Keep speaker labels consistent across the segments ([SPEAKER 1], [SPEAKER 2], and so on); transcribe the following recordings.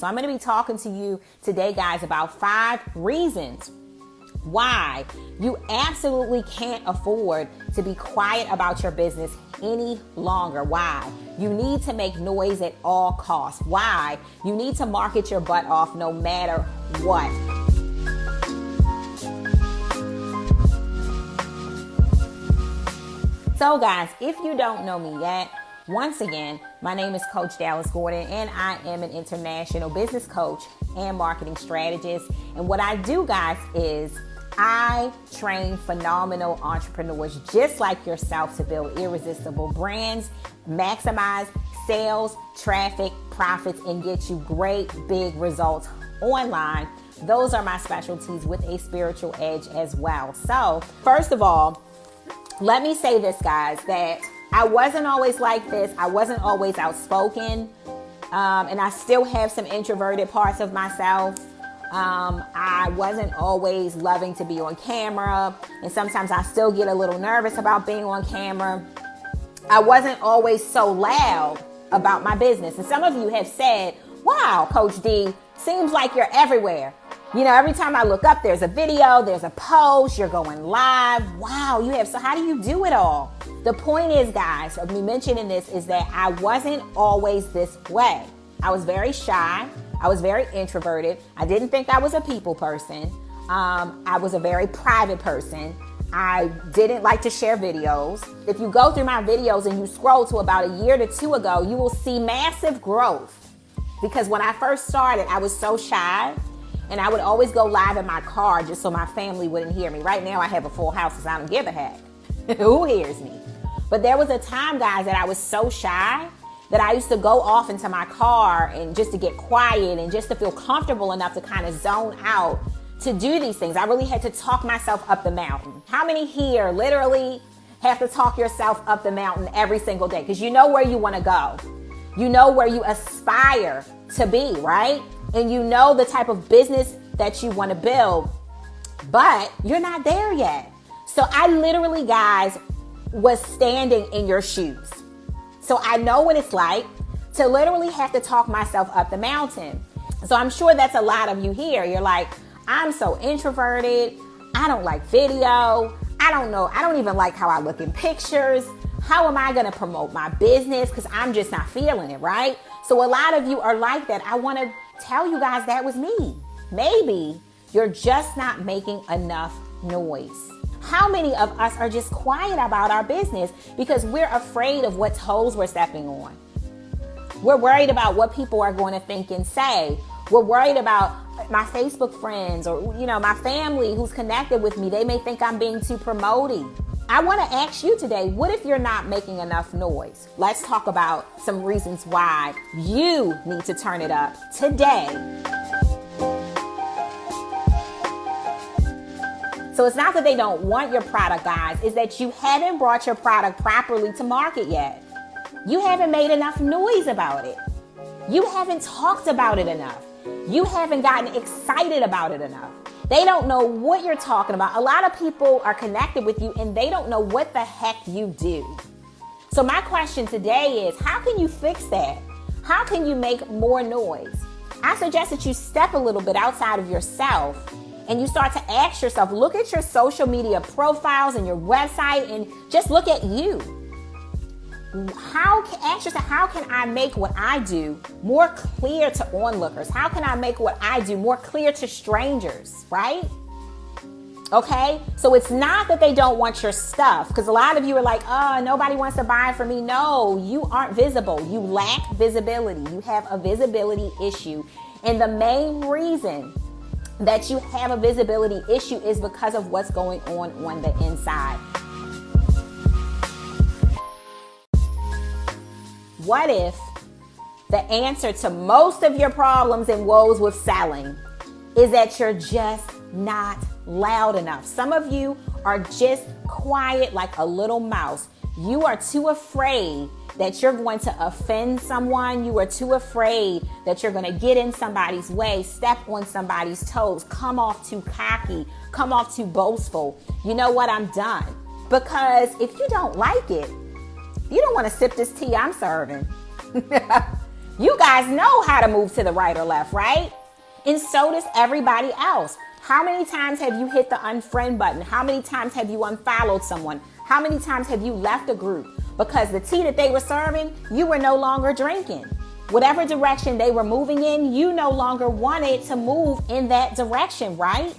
[SPEAKER 1] So I'm going to be talking to you today, guys, about 5 reasons why you absolutely can't afford to be quiet about your business any longer. Why you need to make noise at all costs. Why you need to market your butt off no matter what. So guys, if you don't know me yet, once again, my name is Coach Dallas Gordon, and I am an international business coach and marketing strategist. And what I do, guys, is I train phenomenal entrepreneurs just like yourself to build irresistible brands, maximize sales, traffic, profits, and get you great big results online. Those are my specialties with a spiritual edge as well. So first of all, let me say this, guys, that I wasn't always like this. I wasn't always outspoken. And I still have some introverted parts of myself. I wasn't always loving to be on camera, and sometimes I still get a little nervous about being on camera. I wasn't always so loud about my business. And some of you have said, wow, Coach D, seems like you're everywhere. You know, every time I look up, there's a video, there's a post, you're going live. Wow, so how do you do it all? The point is, guys, of me mentioning this is that I wasn't always this way. I was very shy. I was very introverted. I didn't think I was a people person. I was a very private person. I didn't like to share videos. If you go through my videos and you scroll to about a year to 2 ago, you will see massive growth. Because when I first started, I was so shy, and I would always go live in my car just so my family wouldn't hear me. Right now, I have a full house because I don't give a heck who hears me. But there was a time, guys, that I was so shy that I used to go off into my car and just to get quiet and just to feel comfortable enough to kind of zone out to do these things. I really had to talk myself up the mountain. How many here literally have to talk yourself up the mountain every single day? Because you know where you want to go. You know where you aspire to be, right? And you know the type of business that you want to build, but you're not there yet. So I literally, guys, was standing in your shoes. So I know what it's like to literally have to talk myself up the mountain. So I'm sure that's a lot of you here. You're like, I'm so introverted. I don't like video. I don't know. I don't even like how I look in pictures. How am I going to promote my business? Because I'm just not feeling it, right? So a lot of you are like that. I want to tell you guys that was me. Maybe you're just not making enough noise. How many of us are just quiet about our business because we're afraid of what toes we're stepping on? We're worried about what people are going to think and say. We're worried about my Facebook friends or, my family who's connected with me. They may think I'm being too promoting. I want to ask you today, what if you're not making enough noise? Let's talk about some reasons why you need to turn it up today. So it's not that they don't want your product, guys. It's that you haven't brought your product properly to market yet. You haven't made enough noise about it. You haven't talked about it enough. You haven't gotten excited about it enough. They don't know what you're talking about. A lot of people are connected with you and they don't know what the heck you do. So my question today is, how can you fix that? How can you make more noise? I suggest that you step a little bit outside of yourself and you start to ask yourself, look at your social media profiles and your website and just look at you. Ask yourself, how can I make what I do more clear to onlookers? How can I make what I do more clear to strangers, right? Okay, so it's not that they don't want your stuff, because a lot of you are like, oh, nobody wants to buy from me. No, you aren't visible. You lack visibility. You have a visibility issue. And the main reason that you have a visibility issue is because of what's going on the inside. What if the answer to most of your problems and woes with selling is that you're just not loud enough? Some of you are just quiet like a little mouse. You are too afraid that you're going to offend someone. You are too afraid that you're going to get in somebody's way, step on somebody's toes, come off too cocky, come off too boastful. You know what? I'm done. Because if you don't like it, you don't want to sip this tea I'm serving. You guys know how to move to the right or left, right? And so does everybody else. How many times have you hit the unfriend button? How many times have you unfollowed someone? How many times have you left a group because the tea that they were serving, you were no longer drinking? Whatever direction they were moving in, you no longer wanted to move in that direction, right?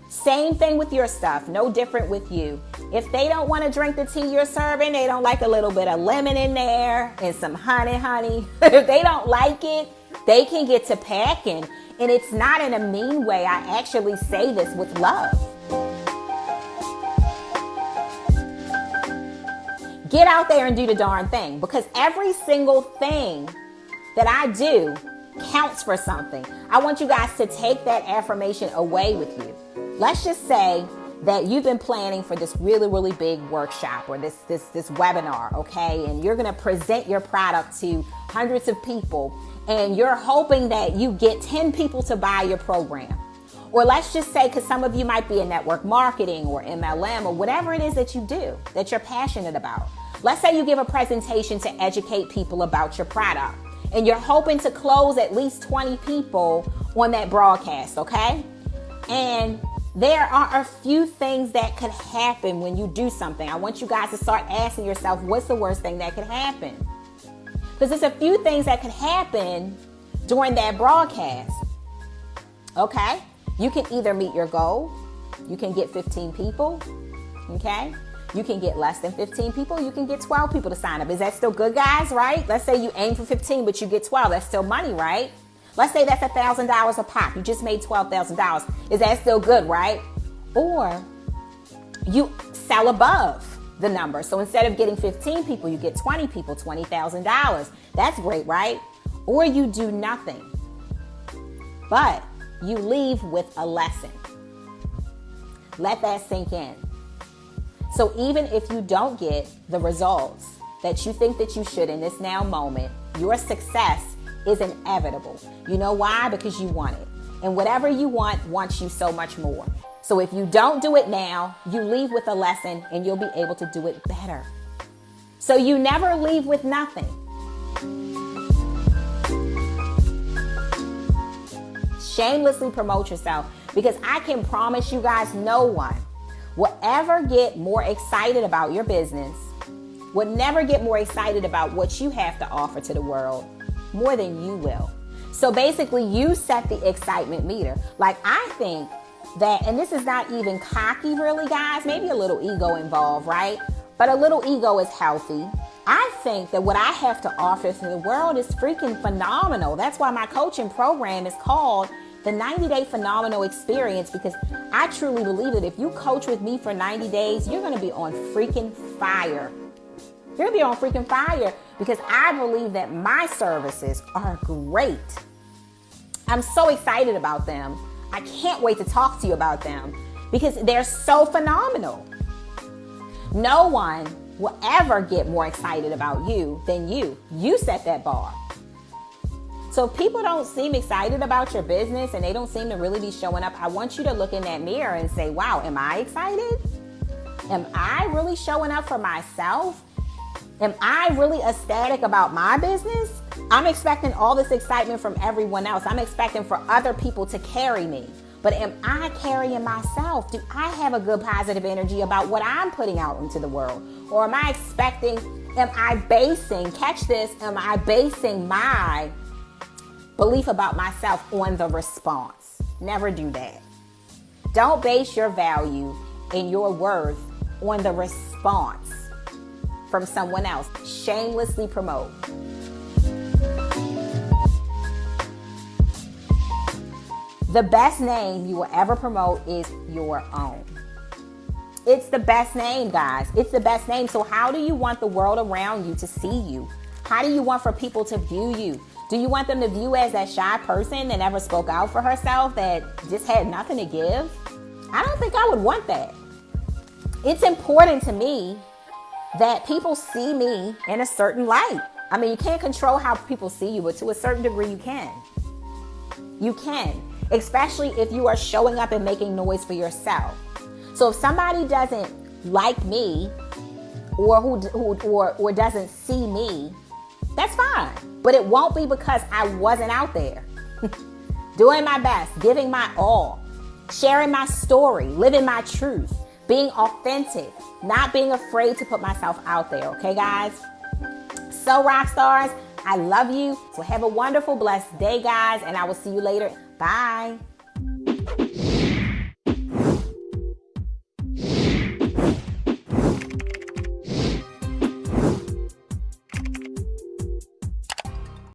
[SPEAKER 1] Same thing with your stuff, no different with you. If they don't want to drink the tea you're serving, they don't like a little bit of lemon in there and some honey. If they don't like it, they can get to packing. And it's not in a mean way. I actually say this with love. Get out there and do the darn thing, because every single thing that I do counts for something. I want you guys to take that affirmation away with you. Let's just say that you've been planning for this really, really big workshop or this webinar, okay? And you're going to present your product to hundreds of people, and you're hoping that you get 10 people to buy your program. Or let's just say, because some of you might be in network marketing or MLM or whatever it is that you do, that you're passionate about. Let's say you give a presentation to educate people about your product, and you're hoping to close at least 20 people on that broadcast, okay? And there are a few things that could happen when you do something. I want you guys to start asking yourself, what's the worst thing that could happen? Because there's a few things that could happen during that broadcast, okay? You can either meet your goal, you can get 15 people, okay? You can get less than 15 people, you can get 12 people to sign up. Is that still good, guys, right? Let's say you aim for 15, but you get 12. That's still money, right? Let's say that's $1,000 a pop. You just made $12,000. Is that still good, right? Or you sell above the number. So instead of getting 15 people, you get 20 people, $20,000. That's great, right? Or you do nothing, but you leave with a lesson. Let that sink in. So even if you don't get the results that you think that you should in this now moment, your success is inevitable. You know why? Because you want it. And whatever you want wants you so much more. So if you don't do it now, you leave with a lesson and you'll be able to do it better. So you never leave with nothing. Shamelessly promote yourself, because I can promise you guys, no one will ever get more excited about your business, would never get more excited about what you have to offer to the world more than you will. So basically, you set the excitement meter. Like, I think that, and this is not even cocky really, guys, maybe a little ego involved, right? But a little ego is healthy. I think that what I have to offer to the world is freaking phenomenal. That's why my coaching program is called the 90-Day Phenomenal Experience, because I truly believe that if you coach with me for 90 days, you're going to be on freaking fire. You're going to be on freaking fire, because I believe that my services are great. I'm so excited about them. I can't wait to talk to you about them because they're so phenomenal. No one will ever get more excited about you than you. You set that bar. So if people don't seem excited about your business and they don't seem to really be showing up, I want you to look in that mirror and say, wow, am I excited? Am I really showing up for myself? Am I really ecstatic about my business? I'm expecting all this excitement from everyone else. I'm expecting for other people to carry me. But am I carrying myself? Do I have a good positive energy about what I'm putting out into the world? Or am I expecting, am I basing my belief about myself on the response? Never do that. Don't base your value and your worth on the response from someone else. Shamelessly promote. The best name you will ever promote is your own. It's the best name, guys. It's the best name. So how do you want the world around you to see you? How do you want for people to view you? Do you want them to view as that shy person that never spoke out for herself, that just had nothing to give? I don't think I would want that. It's important to me that people see me in a certain light. I mean, you can't control how people see you, but to a certain degree you can. You can, especially if you are showing up and making noise for yourself. So if somebody doesn't like me or who doesn't see me That's fine. But it won't be because I wasn't out there doing my best, giving my all, sharing my story, living my truth, being authentic, not being afraid to put myself out there. Okay, guys? So, rock stars, I love you. So have a wonderful, blessed day, guys, and I will see you later. Bye.